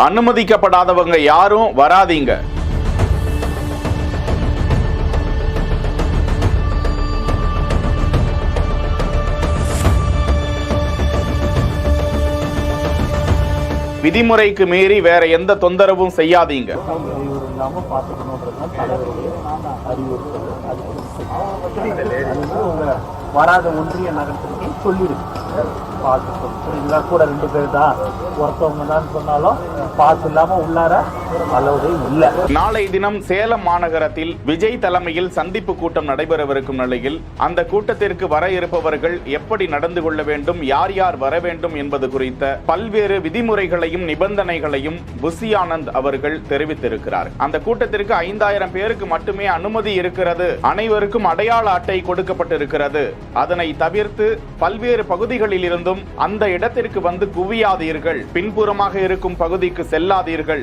அனுமதிக்கப்படாதவங்க யாரும் வராதீங்க. விதிமுறைக்கு மீறி வேற எந்த தொந்தரவும் செய்யாதீங்க. வராத ஒன்றிய நகரத்துக்கு சொல்லிடுங்க. கூட 2 பேர் தான், ஒருத்தவங்க தான் சொன்னாலும் பாஸ் இல்லாம உள்ளார அளவுதே இல்ல. நாளை தினம் சேலம் மாநகரத்தில் விஜய் தலைமையில் சந்திப்பு கூட்டம் நடைபெறவிருக்கும் நிலையில் அந்த கூட்டத்திற்கு வர இருப்பவர்கள் எப்படி நடந்து கொள்ள வேண்டும், யார் யார் வர வேண்டும் என்பது குறித்த பல்வேறு விதிமுறைகளையும் நிபந்தனைகளையும் புசி ஆனந்த் அவர்கள் தெரிவித்திருக்கிறார். அந்த கூட்டத்திற்கு 5000 பேருக்கு மட்டுமே அனுமதி இருக்கிறது. அனைவருக்கும் அடையாள அட்டை கொடுக்கப்பட்டிருக்கிறது. அதனை தவிர்த்து பல்வேறு பகுதிகளில் இருந்தும் அந்த இடத்திற்கு வந்து குவியாதீர்கள், பின்புறமாக இருக்கும் பகுதிக்கு செல்லாதீர்கள்